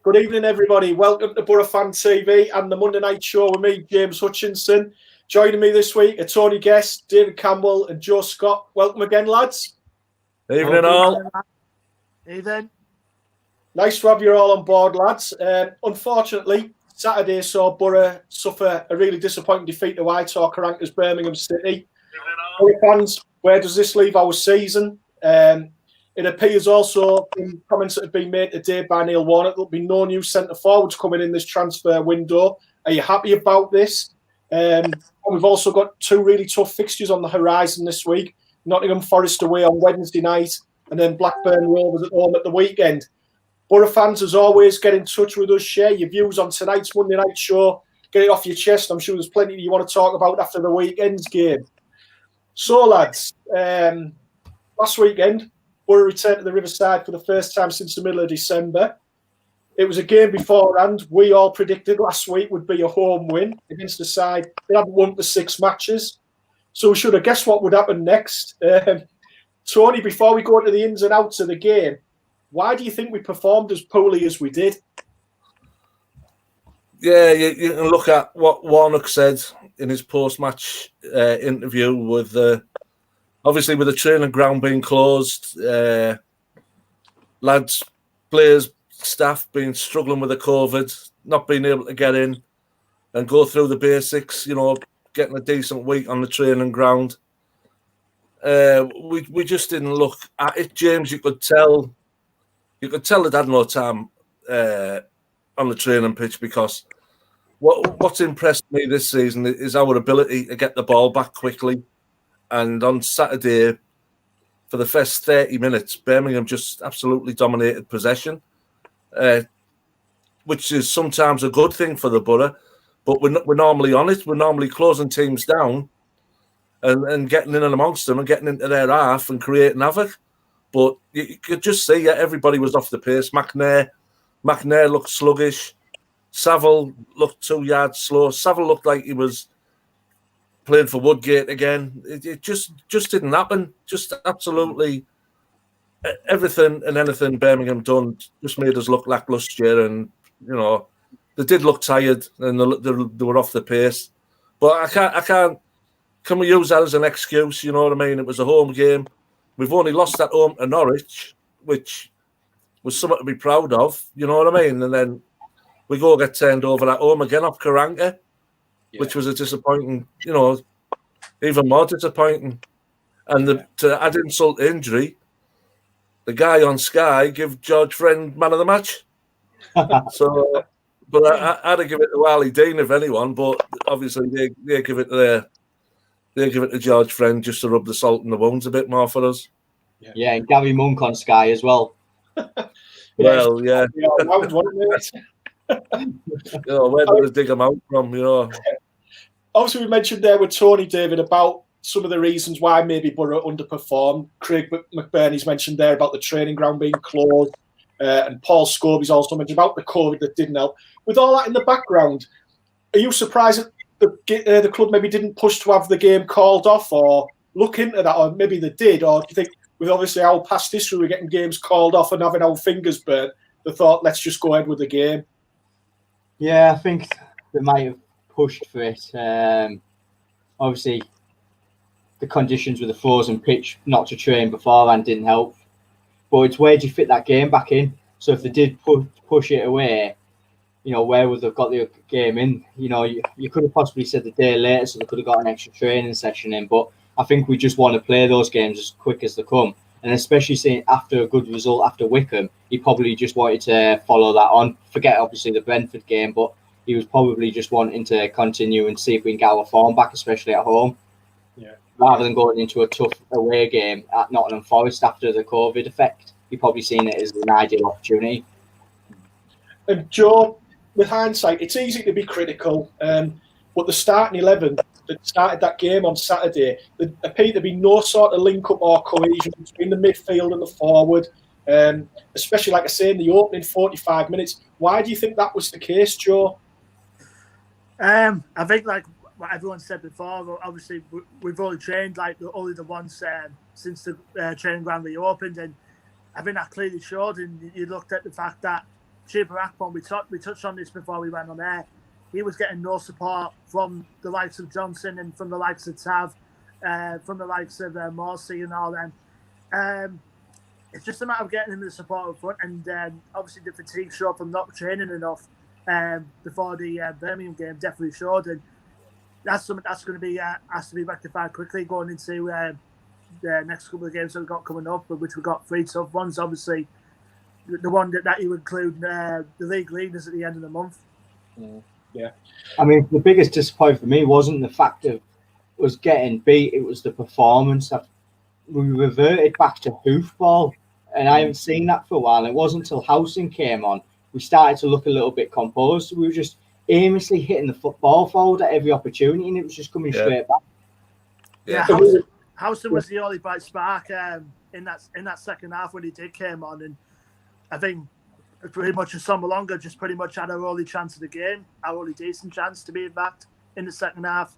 Good evening, everybody. Welcome to Borough Fan TV and the Monday Night Show with me, James Hutchinson. Joining me this week are Tony Guest, David Campbell and Joe Scott. Welcome again, lads. Evening, all. Evening. Nice to have you all on board, lads. Unfortunately, Saturday saw Borough suffer a really disappointing defeat to White-Hawk rankers Birmingham City. Borough fans, where does this leave our season? It appears also in comments that have been made today by Neil Warnock there'll be no new centre forwards coming in this transfer window. Are you happy about this? We've also got two really tough fixtures on the horizon this week. Nottingham Forest away on Wednesday night and then Blackburn Rovers at home at the weekend. Borough fans, as always, get in touch with us. Share your views on tonight's Monday Night Show. Get it off your chest. I'm sure there's plenty you want to talk about after the weekend's game. So, lads, last weekend, Borough returned to the Riverside for the first time since the middle of December. It was a game beforehand. We all predicted last week would be a home win against a side that hadn't won for 6 matches. So we should have guessed what would happen next. Tony, before we go into the ins and outs of the game, why do you think we performed as poorly as we did? Yeah, you can look at what Warnock said in his post-match interview with, obviously with the training ground being closed, lads, players, staff being struggling with the COVID, not being able to get in and go through the basics, getting a decent week on the training ground. We just didn't look at it, James. You could tell they'd had no time on the training pitch, because what's impressed me this season is our ability to get the ball back quickly. And on Saturday, for the first 30 minutes, Birmingham just absolutely dominated possession, which is sometimes a good thing for the Borough. But we're normally on it. We're normally closing teams down and getting in and amongst them and getting into their half and creating havoc. But you could just see everybody was off the pace. McNair looked sluggish. Saville looked 2 yards slow. Saville looked like he was playing for Woodgate again. It just didn't happen. Just absolutely everything and anything Birmingham done just made us look lacklustre. And, they did look tired and they were off the pace. But I can't. Can we use that as an excuse? You know what I mean? It was a home game. We've only lost at home to Norwich, which was something to be proud of. You know what I mean? And then we go get turned over at home again off Karanka, which was a disappointing, even more disappointing. And to add insult to injury, the guy on Sky give George Friend man of the match. So, but I had to give it to Ali Dean if anyone. But obviously they give it to George Friend just to rub the salt in the wounds a bit more for us. Yeah, and Gary Monk on Sky as well. Well, yeah. Where did they dig him out from? Obviously, we mentioned there with Tony, David, about some of the reasons why maybe Borough underperformed. Craig McBurney's mentioned there about the training ground being closed, and Paul Scobie's also mentioned about the COVID that didn't help. With all that in the background, are you surprised that the club maybe didn't push to have the game called off or look into that, or maybe they did? Or do you think, with obviously our past history, we're getting games called off and having our fingers burnt, they thought, let's just go ahead with the game? Yeah, I think they might have pushed for it. Obviously, the conditions with the frozen pitch not to train beforehand didn't help. But it's where do you fit that game back in? So if they did push it away, where would they have got the game in? You could have possibly said the day later, so they could have got an extra training session in. But I think we just want to play those games as quick as they come. And especially seeing after a good result after Wickham, he probably just wanted to follow that on. Forget, obviously, the Brentford game, but he was probably just wanting to continue and see if we can get our form back, especially at home. Yeah. Rather than going into a tough away game at Nottingham Forest after the COVID effect. He probably seen it as an ideal opportunity. And Joe, with hindsight, it's easy to be critical, but the starting 11 that started that game on Saturday, there appeared to be no sort of link-up or cohesion between the midfield and the forward, especially, like I say, in the opening 45 minutes. Why do you think that was the case, Joe? I think, like what everyone said before, obviously we've only trained only the once since the training ground reopened, and I think that clearly showed. And you looked at the fact that Chuba Akpom, we touched on this before we went on air. He was getting no support from the likes of Johnson and from the likes of Tav, from the likes of Morsey and all them. It's just a matter of getting him the support up front, and obviously the fatigue showed from not training enough before the Birmingham game definitely showed, and that's something that's going to be has to be rectified quickly going into the next couple of games that we've got coming up, which we've got 3 tough ones. Obviously, the one that you include the league leaders at the end of the month. Yeah. I mean, the biggest disappointment for me wasn't the fact of us getting beat; it was the performance. That we reverted back to hoofball, and I haven't seen that for a while. It wasn't until Housing came on we started to look a little bit composed. We were just aimlessly hitting the football forward at every opportunity, and it was just coming straight back. Yeah, Housing was the only bright spark in that second half when he did came on, and I think pretty much as Sommalonga just pretty much had our only chance of the game, our only decent chance to be backed in the second half.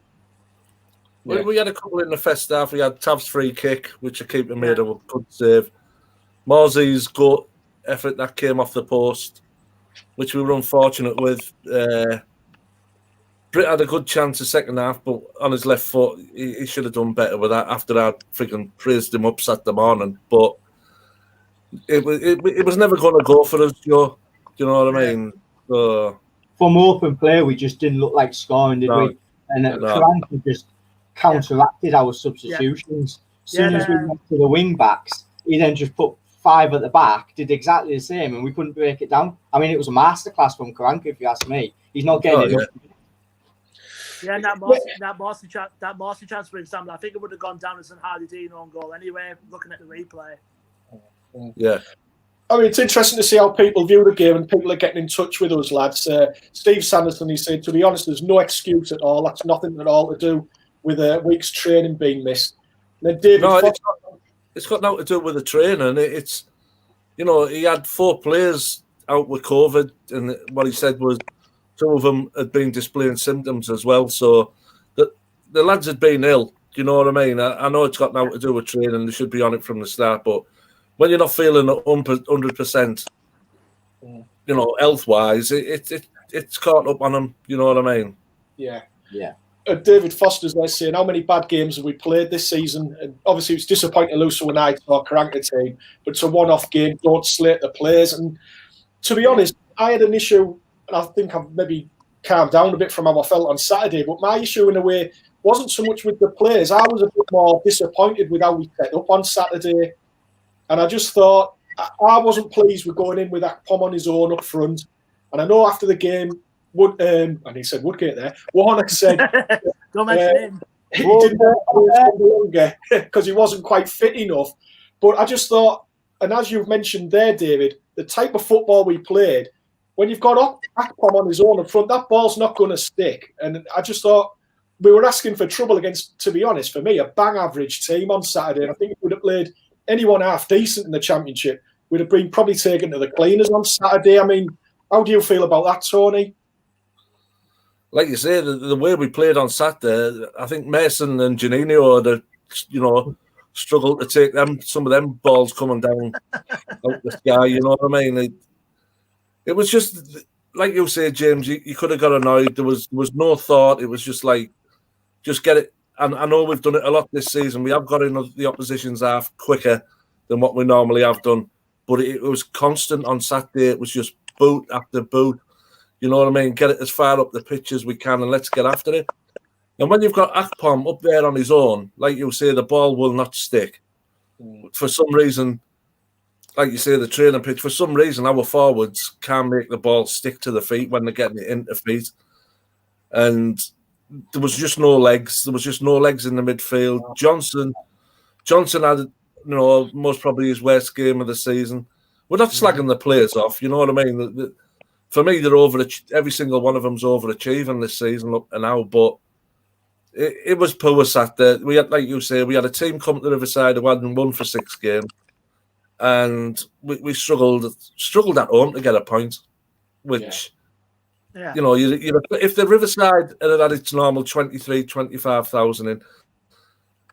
Yeah. We had a couple in the first half. We had Tav's free kick, which the keeper made a good save. Morsey's good effort that came off the post, which we were unfortunate with. Britt had a good chance the second half, but on his left foot, he should have done better with that after I freaking praised him up Saturday morning. But it was never going to go for us, Joe. Do you know what I mean? So, from open play, we just didn't look like scoring, did we? And Karanka just counteracted our substitutions. As soon as we went to the wing backs, he then just put 5 at the back, did exactly the same, and we couldn't break it down. I mean, it was a masterclass from Karanka, if you ask me. He's not getting enough. Yeah, and that Morsey chance, for example, I think it would have gone down as an Hardy Dean own goal anyway, looking at the replay. Yeah. I mean, it's interesting to see how people view the game, and people are getting in touch with us, lads. Steve Sanderson, he said, to be honest, there's no excuse at all. That's nothing at all to do with a week's training being missed. And then David it's got nothing to do with the training. It's, you know, he had 4 players out with COVID, and what he said was 2 of them had been displaying symptoms as well. So the lads had been ill. Do you know what I mean? I know it's got nothing to do with training. They should be on it from the start, but when you're not feeling 100%, you know, health-wise, it's caught up on them. You know what I mean? Yeah. Yeah. David Foster's there saying, how many bad games have we played this season? And obviously, it's disappointing to lose to a night or Karanka team, but it's a one-off game. Don't slate the players. And to be honest, I had an issue, and I think I've maybe calmed down a bit from how I felt on Saturday, but my issue in a way wasn't so much with the players. I was a bit more disappointed with how we set up on Saturday. And I just thought, I wasn't pleased with going in with that Pom on his own up front. And I know after the game, and he said Woodgate there, Warnock said, don't mention him. He didn't longer because he wasn't quite fit enough. But I just thought, and as you've mentioned there, David, the type of football we played, when you've got Akpom on his own up front, that ball's not going to stick. And I just thought we were asking for trouble against, to be honest, for me, a bang average team on Saturday. And I think if we'd have played anyone half decent in the Championship, we'd have been probably taken to the cleaners on Saturday. I mean, how do you feel about that, Tony? Like you say, the way we played on Saturday, I think Mason and Janino had, you know, struggled to take some of them balls coming down out the sky. You know what I mean? It was just like you say, James. You could have got annoyed. There was no thought. It was just like, just get it. And I know we've done it a lot this season. We have got in the opposition's half quicker than what we normally have done. But it was constant on Saturday. It was just boot after boot. You know what I mean? Get it as far up the pitch as we can and let's get after it. And when you've got Akpom up there on his own, like you say, the ball will not stick. For some reason, like you say, the training pitch, for some reason, our forwards can't make the ball stick to the feet when they're getting it into feet. And there was just no legs. There was just no legs in the midfield. Johnson had, you know, most probably his worst game of the season. We're not slagging the players off, you know what I mean? For me, they're every single one of them's overachieving this season up and now, but it was poor Saturday. We had, like you say, we had a team come to Riverside who hadn't won for 6 games, and we struggled at home to get a point, which, you know, if the Riverside had its normal 25,000 in,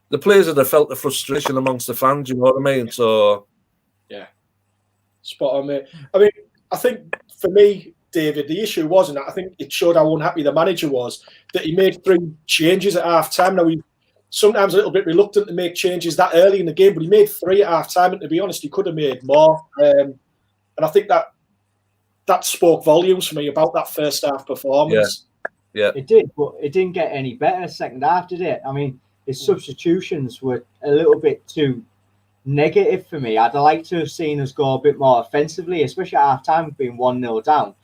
the players would have felt the frustration amongst the fans, you know what I mean? So, yeah. Spot on, mate. I mean, I think for me, David, the issue wasn't that. I think it showed how unhappy the manager was that he made 3 changes at half time. Now, he's sometimes a little bit reluctant to make changes that early in the game, but he made 3 at half time. And to be honest, he could have made more. And I think that spoke volumes for me about that first half performance. Yeah, it did, but it didn't get any better second half, did it? I mean, his substitutions were a little bit too negative for me. I'd like to have seen us go a bit more offensively, especially at half time, being 1-0 down.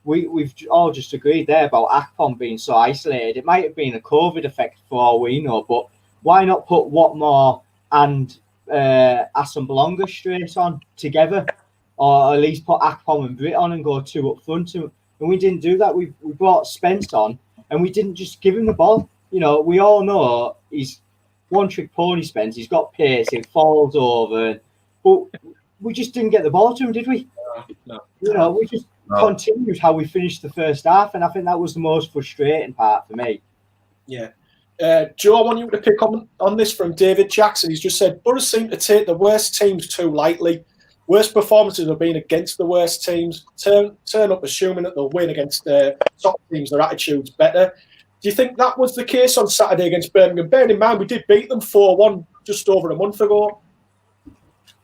We've all just agreed there about Akpom being so isolated. It might have been a COVID effect for all we know, but why not put Watmore and Assemblonga straight on together, or at least put Akpom and Britt on and go 2 up front? And we didn't do that. We brought Spence on, and we didn't just give him the ball. You know, we all know he's one-trick pony, Spence. He's got pace. He falls over, but we just didn't get the ball to him, did we? No. You know, we just continued how we finished the first half, and I think that was the most frustrating part for me. Yeah. Joe, I want you to pick on this from David Jackson. He's just said, Borough seem to take the worst teams too lightly. Worst performances have been against the worst teams. Turn up assuming that they'll win against the top teams. Their attitude's better. Do you think that was the case on Saturday against Birmingham? Bearing in mind, we did beat them 4-1 just over a month ago.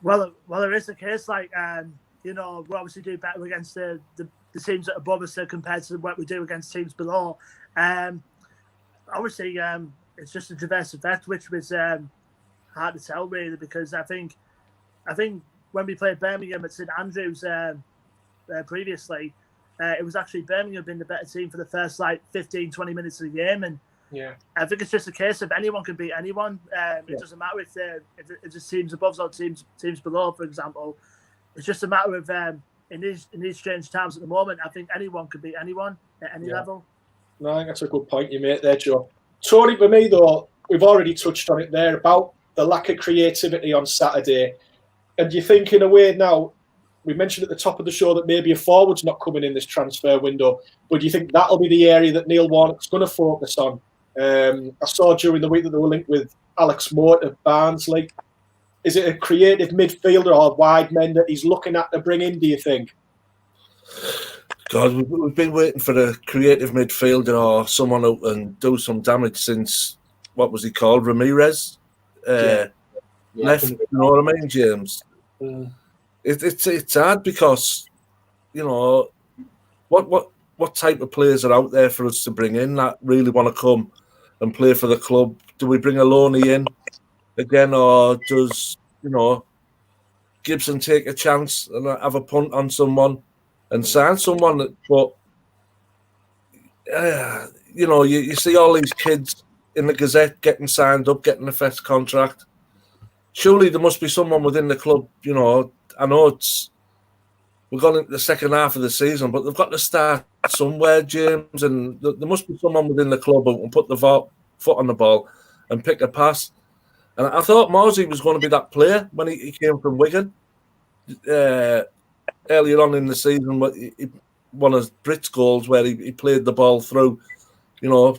Well, there is a case. Like, you know, we obviously do better against the teams that are above us compared to what we do against teams below. Obviously, it's just a diverse effect, which was hard to tell really, because I think when we played Birmingham at St Andrews previously, it was actually Birmingham being the better team for the first 15-20 minutes of the game, and I think it's just a case of anyone can beat anyone. It doesn't matter if the teams above or teams below, for example. It's just a matter of in these strange times at the moment, I think anyone can beat anyone at any level. No, I think that's a good point you made there, Joe. Tony, for me though, we've already touched on it there about the lack of creativity on Saturday. And you think in a way now, we mentioned at the top of the show that maybe a forward's not coming in this transfer window, but do you think that'll be the area that Neil Warnock's going to focus on? I saw during the week that they were linked with Alex Moore at Barnsley. Is it a creative midfielder or wide men that he's looking at to bring in, do you think? God, we've been waiting for a creative midfielder or someone who can do some damage since, what was he called, Ramirez? Left, you know what I mean, James? It's hard because, you know, what type of players are out there for us to bring in that really want to come and play for the club? Do we bring a loanee in again, or does, you know, Gibson take a chance and have a punt on someone and sign someone? But you know, you see all these kids in the Gazette getting signed up, getting the first contract. Surely there must be someone within the club, you know. I know we're going into the second half of the season, but they've got to start somewhere, James, and there must be someone within the club who can put the foot on the ball and pick a pass. And I thought Morsey was going to be that player when he came from Wigan earlier on in the season. One of Britt's goals where he played the ball through, you know,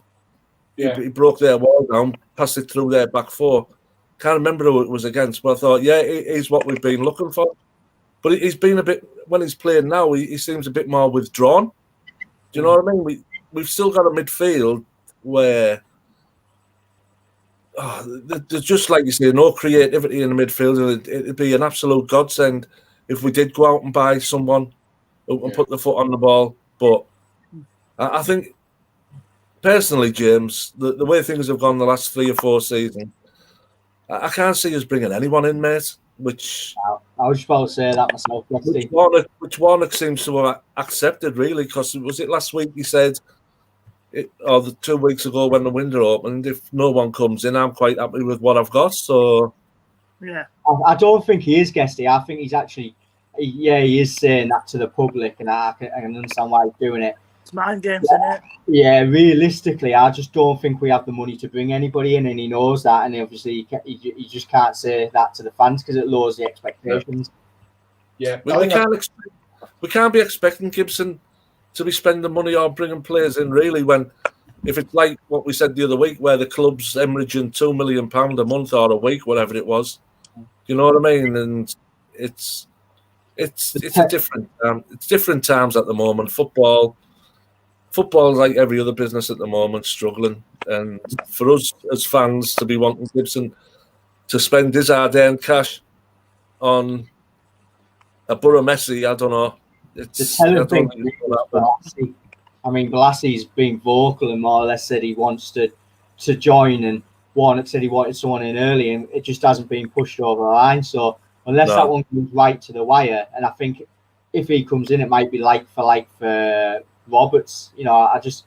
he broke their wall down, passed it through their back four. Can't remember who it was against, but I thought, he's what we've been looking for. But he's been a bit, when he's playing now, he seems a bit more withdrawn. Do you know what I mean? We've still got a midfield where there's just, like you say, no creativity in the midfield, and it'd be an absolute godsend if we did go out and buy someone who can put the foot on the ball. But I think, personally, James, the way things have gone the last 3 or 4 seasons, I can't see us bringing anyone in, mate. Which I was just about to say that myself. Which Warnock seems to have accepted, really, because was it last week he said, or 2 weeks ago when the window opened, if no one comes in, I'm quite happy with what I've got. So yeah, I don't think he is, Guesty. I think he's actually, he is saying that to the public, and I can understand why he's doing it. It's mind games, isn't it? Yeah, realistically, I just don't think we have the money to bring anybody in, and he knows that, and obviously he just can't say that to the fans because it lowers the expectations. Yeah, we can't be expecting Gibson to be spending money or bringing players in, really, when if it's like what we said the other week, where the club's hemorrhaging £2 million a month or a week, whatever it was. You know what I mean? And it's it's a different it's different times at the moment. Football's like every other business at the moment, struggling. And for us as fans to be wanting Gibson to spend his hard-earned cash on a Borough Messi, I don't know. The telling thing Balassi. I mean, Balassi's been vocal and more or less said he wants to join, and Warnock said he wanted someone in early, and it just hasn't been pushed over the line. So unless that one comes right to the wire, and I think if he comes in, it might be like for Roberts. You know, I just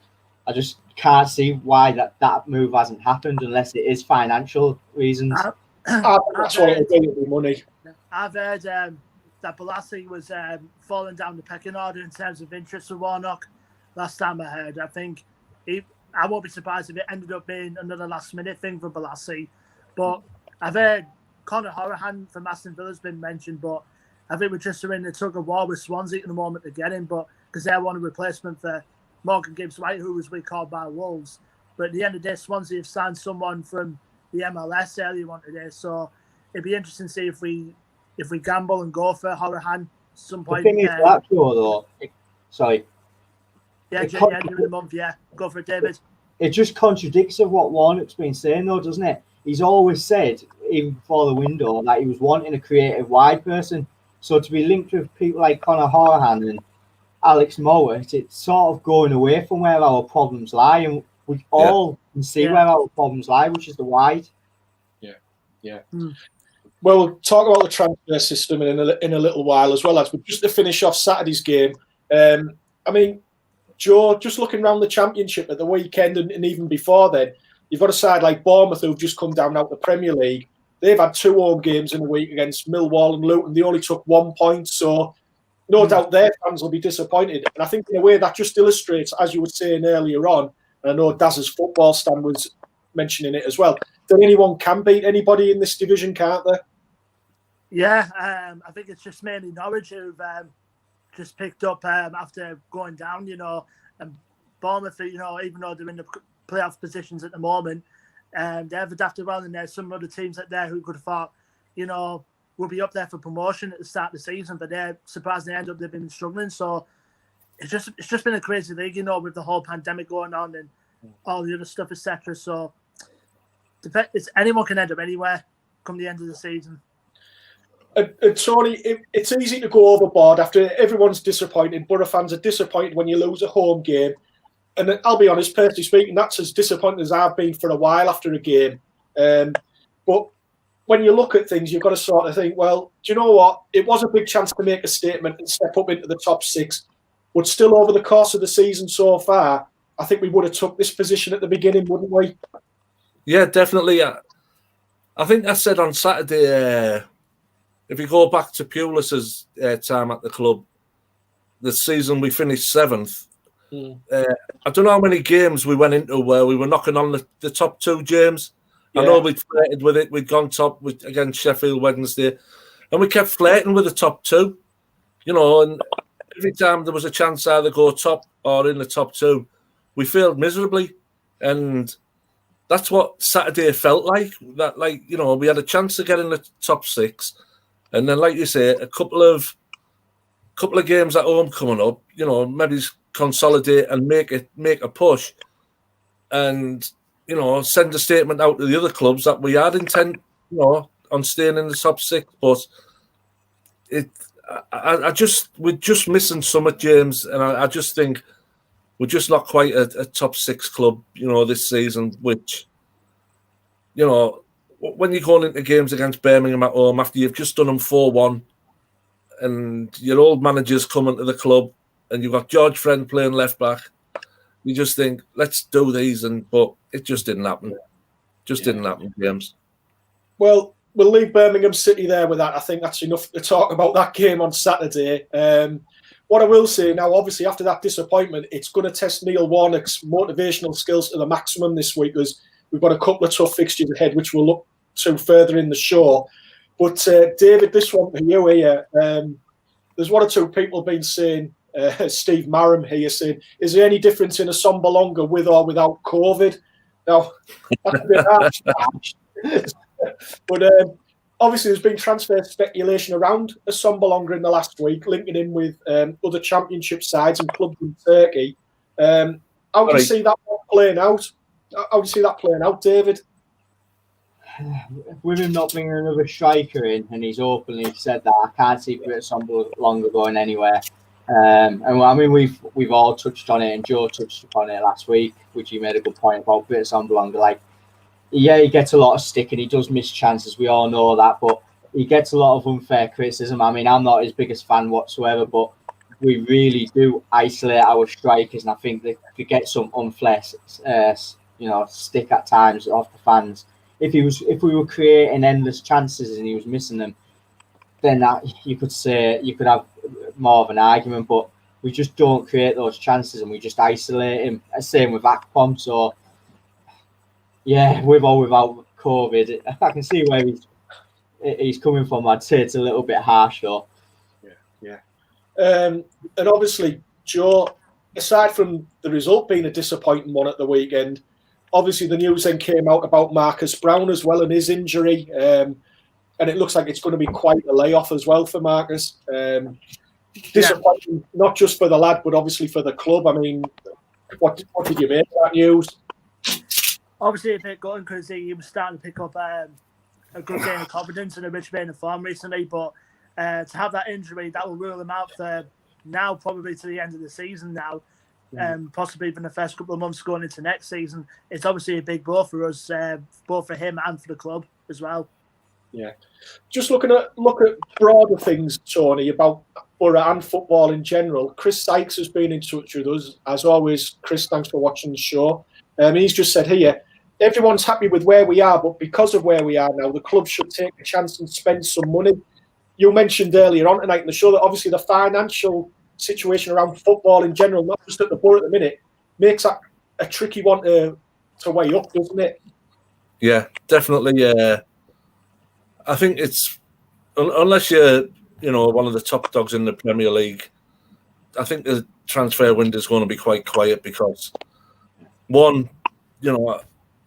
can't see why that move hasn't happened unless it is financial reasons. That's why I'm doing it with money. I've heard that Balassi was falling down the pecking order in terms of interest for Warnock. Last time I heard, I think I won't be surprised if it ended up being another last-minute thing for Balassi. But I've heard Conor Hourihane from Aston Villa's been mentioned, but I think we're just in the tug of war with Swansea at the moment to get him, but because they want a replacement for Morgan Gibbs-White, who was recalled by Wolves. But at the end of the day, Swansea have signed someone from the MLS earlier on today, so it'd be interesting to see if we gamble and go for Hourihane at some point. The thing is that though, sorry. Yeah, during the month, go for it, David. It just contradicts of what Warnock's been saying, though, doesn't it? He's always said, even before the window, that he was wanting a creative wide person. So to be linked with people like Conor Hourihane and Alex Mowat, it's sort of going away from where our problems lie, and we all can see where our problems lie, which is the wide. Yeah. Well, we'll talk about the transfer system in a little while as well, but just to finish off Saturday's game. I mean, Joe, just looking around the Championship at the weekend and even before then, you've got a side like Bournemouth who've just come down out the Premier League. They've had 2 home games in a week against Millwall and Luton. They only took 1 point, so no doubt their fans will be disappointed. And I think in a way that just illustrates, as you were saying earlier on, and I know Daz's football stand was mentioning it as well, that anyone can beat anybody in this division, can't they? Yeah, I think it's just mainly Norwich who've just picked up after going down, and Bournemouth, even though they're in the playoff positions at the moment, they've adapted well, and there's some other teams out there who could have thought, will be up there for promotion at the start of the season, but they're surprised they've been struggling. So it's just been a crazy league, with the whole pandemic going on and all the other stuff, etc. So anyone can end up anywhere come the end of the season. Tony, it's easy to go overboard after everyone's disappointed. Borough fans are disappointed when you lose a home game. And I'll be honest, personally speaking, that's as disappointed as I've been for a while after a game. But when you look at things, you've got to sort of think, well, do you know what? It was a big chance to make a statement and step up into the top 6. But still, over the course of the season so far, I think we would have took this position at the beginning, wouldn't we? Yeah, definitely. I think I said on Saturday, if you go back to Pulis's time at the club, the season we finished 7th. I don't know how many games we went into where we were knocking on the top 2, James. Yeah. I know we'd flirted with it. We'd gone top against Sheffield Wednesday, and we kept flirting with the top 2. And every time there was a chance to either go top or in the top 2, we failed miserably. And that's what Saturday felt like. That, we had a chance to get in the top 6. And then, like you say, a couple of games at home coming up, maybe consolidate and make a push, and send a statement out to the other clubs that we had intent, on staying in the top 6. But we're just missing something, James, and I just think we're just not quite a top 6 club, this season. Which, when you're going into games against Birmingham at home after you've just done them 4-1 and your old manager's coming to the club and you've got George Friend playing left back, you just think, let's do these. But it just didn't happen. Didn't happen, James. Well, we'll leave Birmingham City there with that. I think that's enough to talk about that game on Saturday. What I will say now, obviously, after that disappointment, it's going to test Neil Warnock's motivational skills to the maximum this week, because we've got a couple of tough fixtures ahead, which we'll look to further in the show. But David, this one for you here. There's 1 or 2 people been saying, Steve Marram here saying, is there any difference in a Sombalonga with or without COVID? Now, that's a bit harsh. But obviously there's been transfer speculation around Assombalonga in the last week, linking in with other championship sides and clubs in Turkey. How do you see that playing out? How do you see that playing out, David? With him not bringing another striker in, and he's openly said that, I can't see Assombalonga going anywhere. And I mean, we've all touched on it, and Joe touched upon it last week, which he made a good point about Assombalonga. Like, yeah, he gets a lot of stick and he does miss chances. We all know that, but he gets a lot of unfair criticism. I mean, I'm not his biggest fan whatsoever, but we really do isolate our strikers, and I think they could get some unfair, stick at times off the fans. If we were creating endless chances and he was missing them, then you could have more of an argument. But we just don't create those chances, and we just isolate him. Same with Akpom. So yeah, with or without COVID, I can see where he's coming from. I'd say it's a little bit harsh, though. Yeah. And obviously, Joe, aside from the result being a disappointing one at the weekend, obviously the news then came out about Marcus Brown as well and his injury. And it looks like it's going to be quite a layoff as well for Marcus. Disappointing, not just for the lad, but obviously for the club. I mean, what did you make of that news? Obviously a bit gutting because he was starting to pick up a good gain of confidence and a rich vein of form recently, but to have that injury, that will rule him out for now, probably to the end of the season now, possibly even the first couple of months going into next season. It's obviously a big blow for us, both for him and for the club as well. Yeah. Just look at broader things, Tony, about Borough and football in general. Chris Sykes has been in touch with us. As always, Chris, thanks for watching the show. He's just said here, everyone's happy with where we are, but because of where we are now, the club should take a chance and spend some money. You mentioned earlier on tonight in the show that obviously the financial situation around football in general, not just at the Borough at the minute, makes that a tricky one to weigh up, doesn't it? Yeah, definitely. I think it's, unless you're one of the top dogs in the Premier League, I think the transfer window is going to be quite quiet because, one,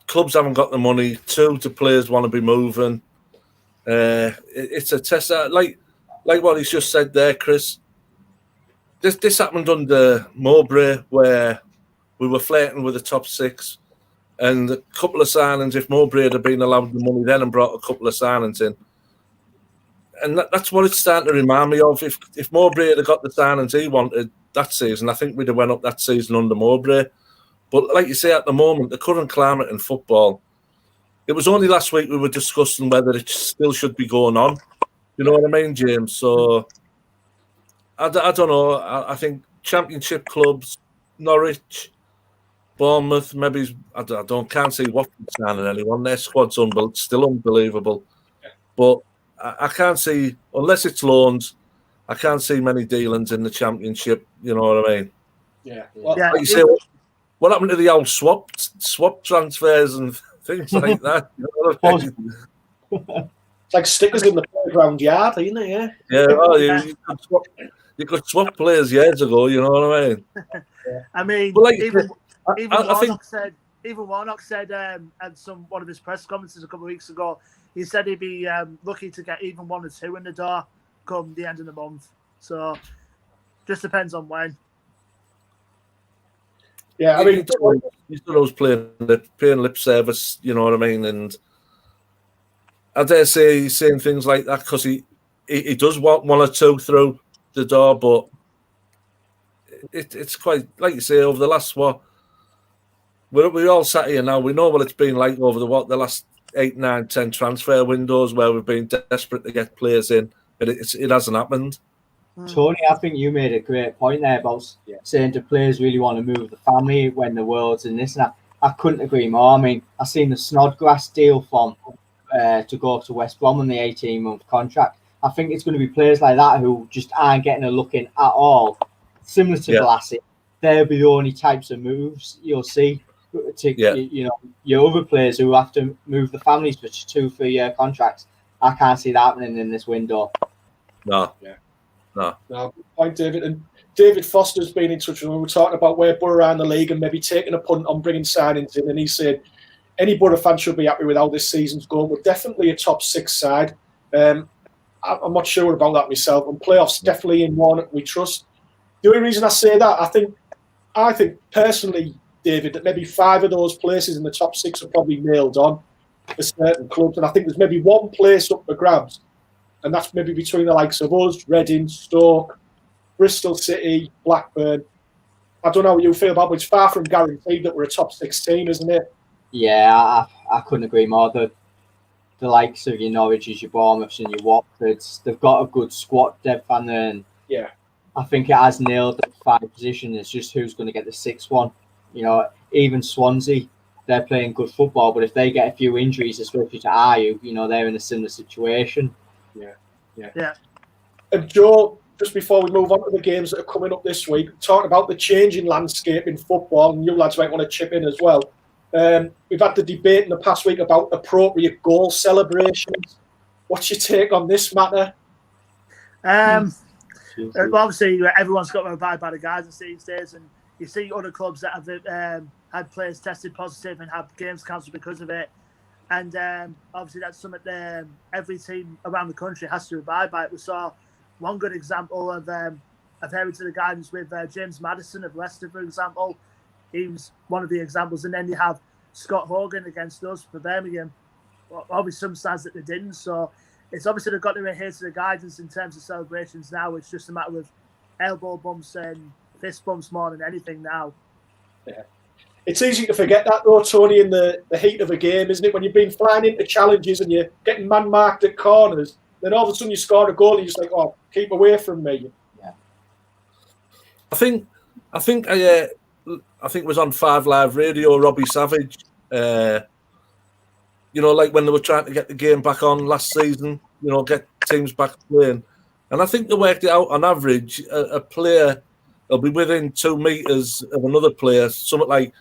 clubs haven't got the money. Two, the players want to be moving. It's a test. Like what he's just said there, Chris. This happened under Mowbray, where we were flirting with the top six, and a couple of signings. If Mowbray had been allowed the money then and brought a couple of signings in, and that's what it's starting to remind me of. If Mowbray had got the signings he wanted that season, I think we'd have went up that season under Mowbray. But like you say, at the moment, the current climate in football, it was only last week we were discussing whether it still should be going on. You know what I mean, James? So I don't know. I think Championship clubs, Norwich, Bournemouth, maybe can't see Watford signing anyone. Their squad's still unbelievable. But I can't see, unless it's loans, I can't see many dealings in the Championship. You know what I mean? Yeah. Well, like you say, what happened to the old swap transfers and things like that? You know what I mean? It's like stickers in the playground yard, isn't it? Yeah. Yeah. Well, you could swap players years ago. You know what I mean? I mean, but like, even Warnock said at one of his press conferences a couple of weeks ago, he said he'd be lucky to get even one or two in the door come the end of the month. So just depends on when. Yeah, I mean, he's those paying lip service, you know what I mean? And I dare say he's saying things like that because he does want one or two through the door, but it's quite, like you say, over the last, we're all sat here now, we know what it's been like over the last 8, 9, 10 transfer windows where we've been desperate to get players in, but it hasn't happened. Tony, I think you made a great point there about saying the players really want to move the family when the world's in this, and I couldn't agree more. I mean, I seen the Snodgrass deal to go to West Brom on the 18-month contract. I think it's going to be players like that who just aren't getting a look in at all. Similar to Blassie, they'll be the only types of moves you'll see. Your other players who have to move the families for 2-3 year contracts. I can't see that happening in this window. No. Good point, David. And David Foster's been in touch with me. We're talking about where Borough are in the league and maybe taking a punt on bringing signings in. And he said any Borough fan should be happy with how this season's going. We're definitely a top 6 side. I'm not sure about that myself. And playoffs definitely in one we trust. The only reason I say that, I think personally, David, that maybe 5 of those places in the top 6 are probably nailed on for certain clubs, and I think there's maybe one place up for grabs, and that's maybe between the likes of us, Reading, Stoke, Bristol City, Blackburn. I don't know what you feel about, but it's far from guaranteed that we're a top 6 team, isn't it? Yeah, I couldn't agree more. The likes of your Norwiches, your Bournemouths, and your Watfords, they've got a good squad depth, and then Yeah. I think it has nailed the 5 position. It's just who's going to get the 6th one. You know, even Swansea, they're playing good football, but if they get a few injuries, especially to Ayew, you know, they're in a similar situation. Yeah. And Joe, just before we move on to the games that are coming up this week, talking about the changing landscape in football, and you lads might want to chip in as well. We've had the debate in the past week about appropriate goal celebrations. What's your take on this matter? Obviously, everyone's got to abide by the guidance these days, and you see other clubs that have had players tested positive and have games cancelled because of it. And obviously, that's something that every team around the country has to abide by. We saw one good example of adhering to the guidance with James Maddison of Leicester, for example. He was one of the examples. And then you have Scott Hogan against us for Birmingham. Obviously, some stands that they didn't. So it's obviously they've got to adhere to the guidance in terms of celebrations now. It's just a matter of elbow bumps and fist bumps more than anything now. Yeah. It's easy to forget that, though, Tony, in the heat of a game, isn't it? When you've been flying into challenges and you're getting man-marked at corners, then all of a sudden you score a goal and you're just like, oh, keep away from me. Yeah. I think it was on 5 Live Radio, Robbie Savage, you know, like when they were trying to get the game back on last season, you know, get teams back playing. And I think they worked it out on average, a player will be within 2 meters of another player, something like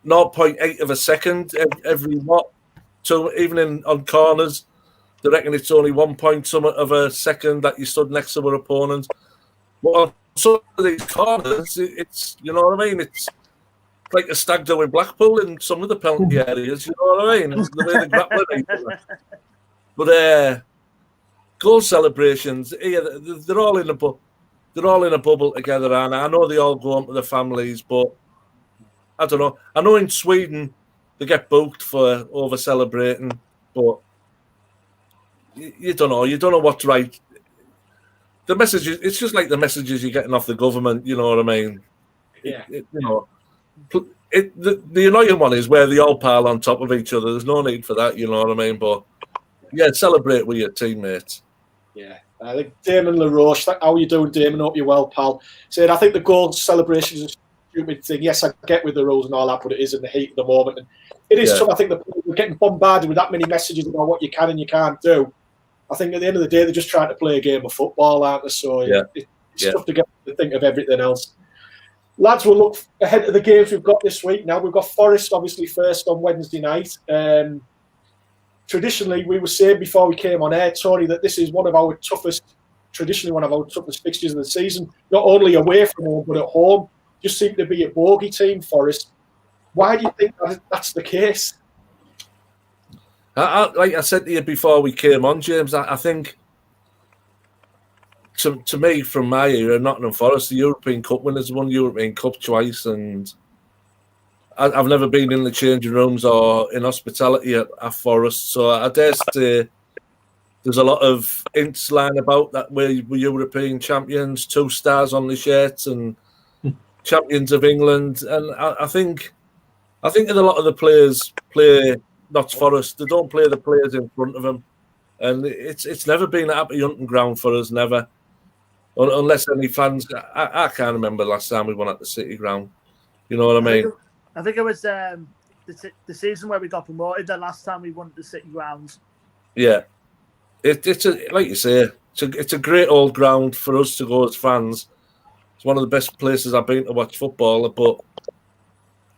0.8 of a second every what? So even on corners, they reckon it's only 1 point something of a second that you stood next to our opponent. But on some of these corners, it's, you know what I mean? It's like a stag do in Blackpool in some of the penalty areas, you know what I mean? The way they grapple each other. But goal celebrations, yeah, they're all in a bubble together, and I know they all go on to their families, but I don't know. I know in Sweden they get booked for over celebrating, but you don't know. You don't know what's right. The messages, it's just like the messages you're getting off the government, you know what I mean? Yeah. You know, the annoying one is where they all pile on top of each other. There's no need for that, you know what I mean? But yeah, celebrate with your teammates. Yeah. I think Damon LaRoche, how are you doing, Damon? Hope you're well, pal. Said, I think the goal celebration is a stupid thing. Yes, I get with the rules and all that, but it is in the heat of the moment. And it is tough. I think we're getting bombarded with that many messages about what you can and you can't do. I think at the end of the day, they're just trying to play a game of football, aren't they? So it's tough to get to think of everything else. Lads, we'll look ahead to the games we've got this week now. We've got Forest, obviously, first on Wednesday night. Traditionally, we were saying before we came on air, Tony, that this is one of our toughest fixtures of the season. Not only away from home, but at home. Just seem to be a bogey team, Forest. Why do you think that's the case? Like I said to you before we came on, James, I think, to me, from my era, Nottingham Forest, the European Cup winners, won European Cup twice, and I've never been in the changing rooms or in hospitality at Forest, so I dare say there's a lot of hints lying about that we're European champions, 2 stars on the shirts, and champions of England. And I think a lot of the players play not Forest. They don't play the players in front of them, and it's never been a happy hunting ground for us. Never, unless any fans. I can't remember the last time we won at the City Ground. You know what I mean? I think it was the season where we got promoted. The last time we won at the City Grounds. Yeah, it's like you say, it's a great old ground for us to go as fans. It's one of the best places I've been to watch football. But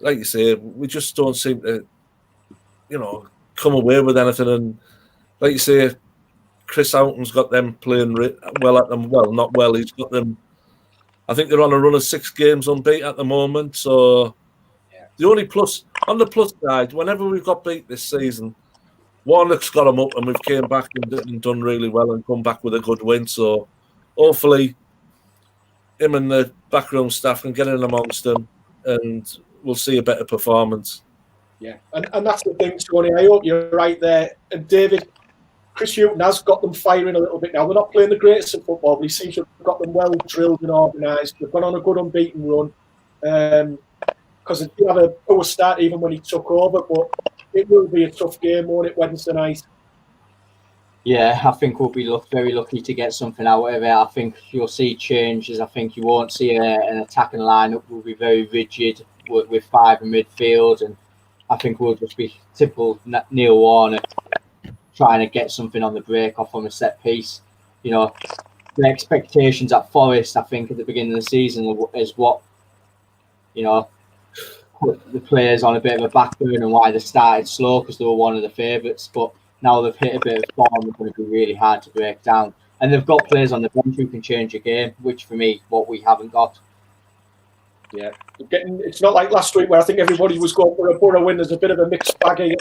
like you say, we just don't seem to, you know, come away with anything. And like you say, Chris Houghton's got them playing well at them. Well, not well. He's got them. I think they're on a run of 6 games unbeaten at the moment. So the only plus on the plus side, whenever we've got beat this season, Warnock's got them up, and we've came back and done really well and come back with a good win. So hopefully him and the backroom staff can get in amongst them, and we'll see a better performance. Yeah, and that's the thing, Tony. I hope you're right there. And David, Chris Hughton has got them firing a little bit now. They're not playing the greatest of football, but he seems to have got them well drilled and organised. They've gone on a good unbeaten run. Because it did have a poor start even when he took over, but it will be a tough game, won't it, Wednesday night? Yeah, I think we'll be very lucky to get something out of it. I think you'll see changes. I think you won't see an attacking lineup. We'll be very rigid with five in midfield, and I think we'll just be typical Neil Warnock trying to get something on the break off on a set piece. You know, the expectations at Forest, I think, at the beginning of the season is what, you know, put the players on a bit of a back burner and why they started slow, because they were one of the favourites. But now they've hit a bit of form, they're going to be really hard to break down. And they've got players on the bench who can change a game, which for me, what we haven't got. Yeah, it's not like last week where I think everybody was going for a Borough win. There's a bit of a mixed bag here.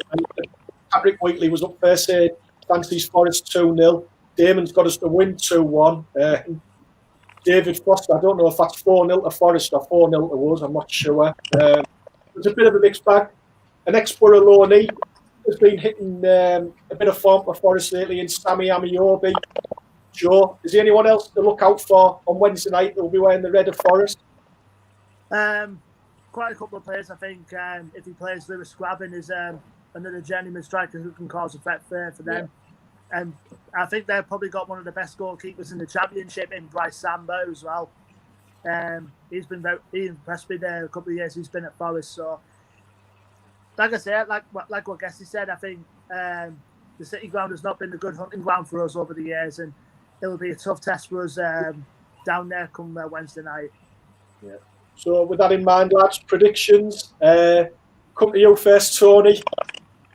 Patrick Wheatley was up there saying fancies Forest 2-0. Damon's got us to win 2-1. David Foster, I don't know if that's 4-0 to Forest or 4-0 to us, I'm not sure. It's a bit of a mixed bag. An ex-Borough loanee has been hitting a bit of form for Forest lately in Sammy Amiobi. Joe, is there anyone else to look out for on Wednesday night that will be wearing the red of Forest? Quite a couple of players, I think. If he plays Lewis Squabin is another journeyman striker who can cause a threat for them. Yeah. And I think they've probably got one of the best goalkeepers in the Championship in Bryce Sambo as well. He's been he impressed me there a couple of years he's been at Forest. So, like I said, like what Guesty said, I think the City ground has not been a good hunting ground for us over the years, and it'll be a tough test for us down there come Wednesday night. Yeah. So with that in mind, lads, predictions. Come to you first, Tony.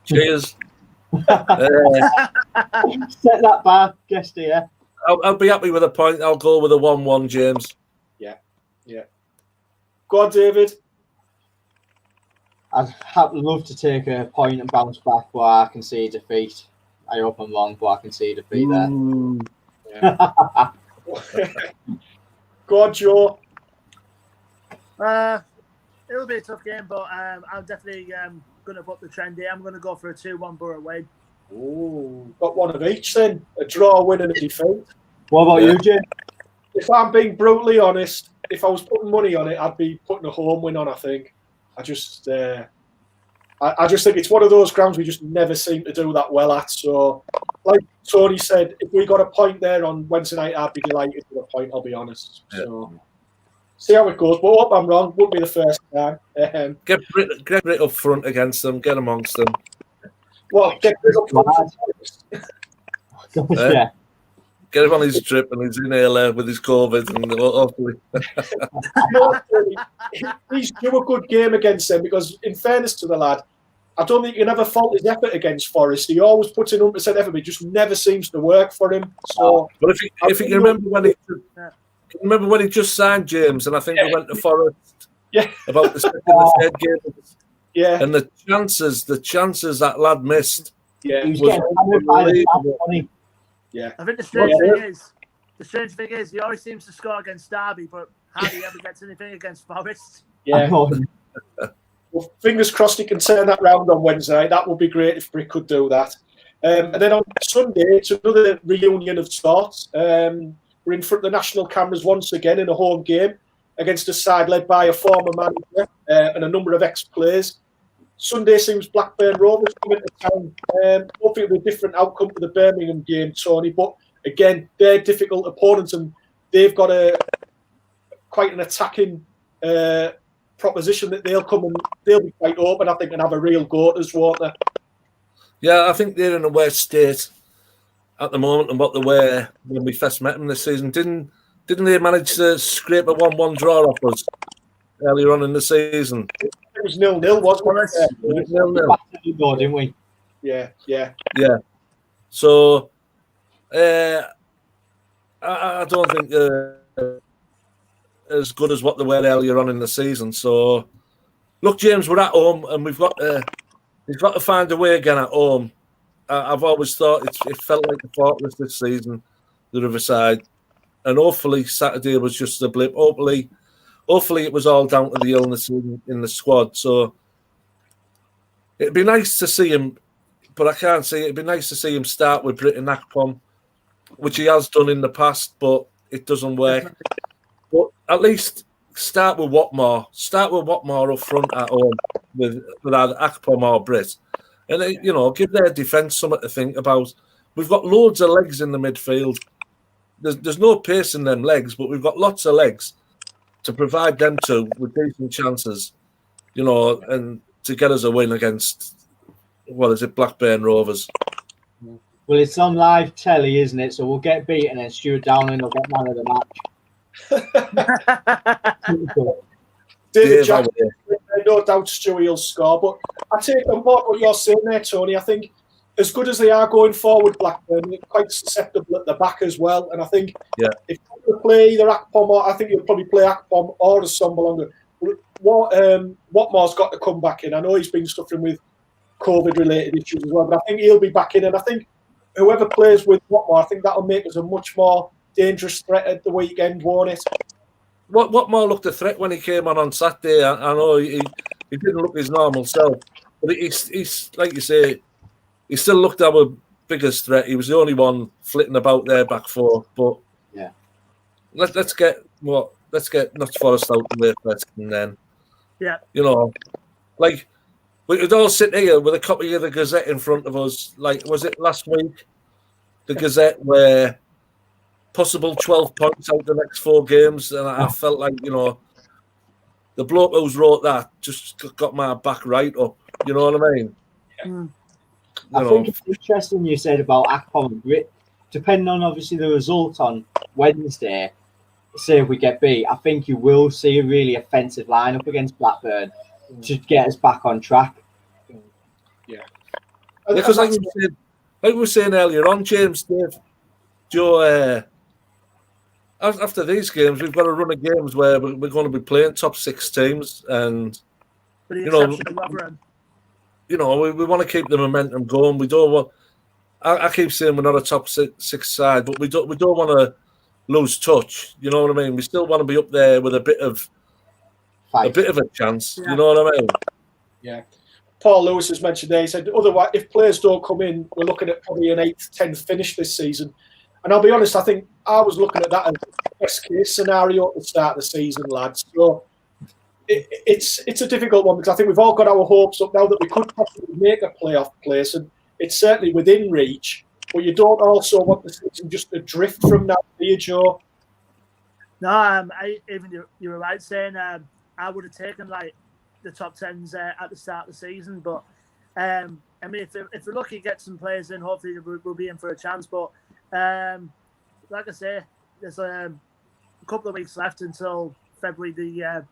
Cheers. Set that bar, Guesty, yeah. I'll be happy with a point. I'll go with a 1-1, James. Yeah. Go on, David. I'd love to take a point and bounce back, but I can see a defeat. I hope I'm wrong, but I can see a defeat there. Yeah. Go on, Joe. It'll be a tough game, but I'm definitely going to put the trend here. I'm going to go for a 2-1 Borough win. Ooh, got one of each then. A draw, a win and a defeat. What about you, Jim? If I'm being brutally honest, if I was putting money on it, I'd be putting a home win on, I think. I just think it's one of those grounds we just never seem to do that well at. So, like Tony said, if we got a point there on Wednesday night, I'd be delighted with a point, I'll be honest. Yeah. So, see how it goes. But I hope I'm wrong. Wouldn't be the first time. Get Brit up front against them. Get amongst them. Well, get Brit up front. Yeah. Get him on his trip and his inhaler with his COVID, and hopefully. He's due a good game against them because, in fairness to the lad, I don't think you can ever fault his effort against Forest. He always puts in 100% effort, but it just never seems to work for him. So, but if you can remember when he just signed James, and I think we went to Forest about the second and third game. Yeah. And the chances that lad missed. Yeah. He was getting hammered by the money. Yeah. I think the strange thing is he always seems to score against Derby, but hardly ever gets anything against Forest. Yeah. Well, fingers crossed he can turn that round on Wednesday. That would be great if Brick could do that. And then on Sunday, it's another reunion of sorts. We're in front of the national cameras once again in a home game against a side led by a former manager and a number of ex-players. Sunday seems Blackburn Rovers coming to town. Hopefully it'll be a different outcome to the Birmingham game, Tony. But again, they're difficult opponents and they've got quite an attacking proposition that they'll come and they'll be quite open, I think, and have a real go at us, won't they? Yeah, I think they're in a worse state at the moment than what they were when we first met them this season. Didn't they manage to scrape a 1-1 draw off us earlier on in the season? It was 0-0, wasn't it? It was 0-0. Didn't we? Yeah. So, I don't think as good as what they were earlier on in the season. So, look, James, we're at home and we've got to find a way again at home I've always thought it felt like the Fortress this season, the Riverside, and hopefully Saturday was just a blip. Hopefully it was all down to the illness in the squad. So it'd be nice to see him, but I can't say it'd be nice to see him start with Britton Akpom, which he has done in the past, but it doesn't work. But at least start with Watmore. Start with Watmore up front at home with either Akpom or Britt. And, give their defence something to think about. We've got loads of legs in the midfield. There's no pace in them legs, but we've got lots of legs to provide them to with decent chances, and to get us a win against, Blackburn Rovers. Well, it's on live telly, isn't it? So we'll get beaten and Stuart Downing will get man of the match. David Jackson, no doubt Stewie will score. But I take on board what you're saying there, Tony. I think as good as they are going forward, Blackburn, they're quite susceptible at the back as well. And I think if you play either Akpom or I think you'll probably play Akpom or Assombalonga. Watmore's got to come back in. I know he's been suffering with COVID-related issues as well, but I think he'll be back in. And I think whoever plays with Watmore, I think that'll make us a much more dangerous threat at the weekend, won't it? Watmore looked a threat when he came on Saturday. I know he didn't look his normal self, but he's like you say, he still looked our biggest threat. He was the only one flitting about there back four. But let's get Nottingham Forest out the way first, and then we'd all sit here with a copy of the Gazette in front of us. Like, was it last week? The Gazette where possible 12 points out the next 4 games, and I felt like the bloke who's wrote that just got my back right up. You know what I mean? I think it's interesting you said about Akpom and Grit. Depending on obviously the result on Wednesday, say if we get beat, I think you will see a really offensive lineup against Blackburn to get us back on track. Yeah, because like we were saying earlier on, James, Dave, Joe. After these games, we've got a run of games where we're going to be playing top 6 teams, and we want to keep the momentum going. We don't want. I keep saying we're not a top 6 side, but we don't want to lose touch. You know what I mean? We still want to be up there with a bit of a chance. You know what I mean? Yeah. Paul Lewis has mentioned there. He said, otherwise, if players don't come in, we're looking at probably an 8th, 10th finish this season. And I'll be honest, I think I was looking at that as the best case scenario at the start of the season, lads. So it's a difficult one because I think we've all got our hopes up now that we could possibly make a playoff place, and it's certainly within reach. But you don't also want the season just to drift from that, do you, Joe? No, you were right saying I would have taken like the top 10s at the start of the season, but I mean, if we're lucky to get some players in, hopefully we'll be in for a chance. But like I say, there's a couple of weeks left until February the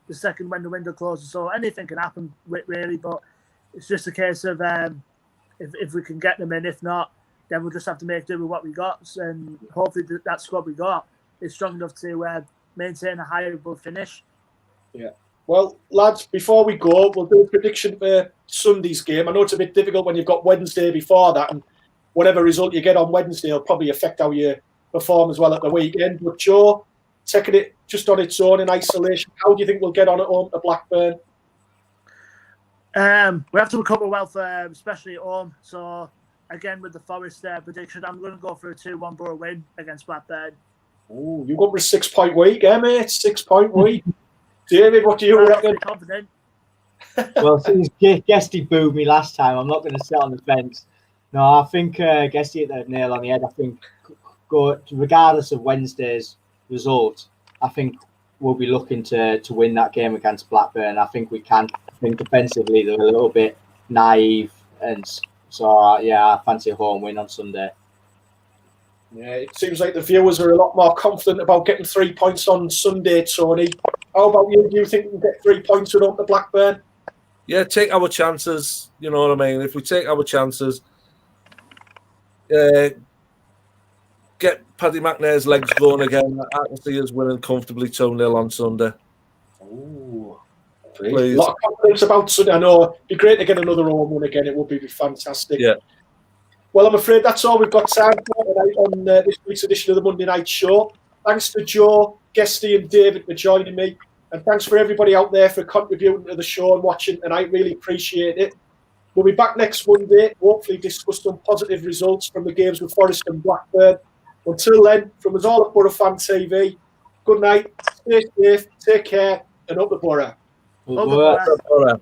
2nd when the window closes, so anything can happen really. But it's just a case of if we can get them in. If not, then we'll just have to make do with what we got, and hopefully that squad we got is strong enough to maintain a higher above finish. Yeah. Well, lads, before we go, we'll do a prediction for Sunday's game. I know it's a bit difficult when you've got Wednesday before that, and whatever result you get on Wednesday will probably affect how you perform as well at the weekend. But Joe, taking it just on its own in isolation, how do you think we'll get on at home to Blackburn? We have to recover well, especially at home. So, again, with the Forest prediction, I'm going to go for a 2-1 Borough win against Blackburn. Oh, you've got for a 6-point week, mate? 6-point week. David, what do you reckon? Confident. Well, since Guesty booed me last time, I'm not going to sit on the fence. No, I think Guesty hit the nail on the head. I think, regardless of Wednesday's result, I think we'll be looking to win that game against Blackburn. I think we can. I think defensively they're a little bit naive, and so I fancy a home win on Sunday. Yeah, it seems like the viewers are a lot more confident about getting 3 points on Sunday, Tony. How about you? Do you think we can get 3 points without the Blackburn? Yeah, take our chances. You know what I mean? If we take our chances, get Paddy McNair's legs going again. I can see us winning comfortably 2-0 on Sunday. Ooh, please. A lot of confidence about Sunday. I know it'd be great to get another home win again. It would be fantastic. Yeah. Well, I'm afraid that's all we've got time for tonight on this week's edition of the Monday Night Show. Thanks to Joe, Guesty and David for joining me. And thanks for everybody out there for contributing to the show and watching tonight. Really appreciate it. We'll be back next Monday, hopefully discuss some positive results from the games with Forest and Blackburn. Until then, from us all at Borough Fan TV, good night, stay safe, take care, and up the Borough. Borough. Borough.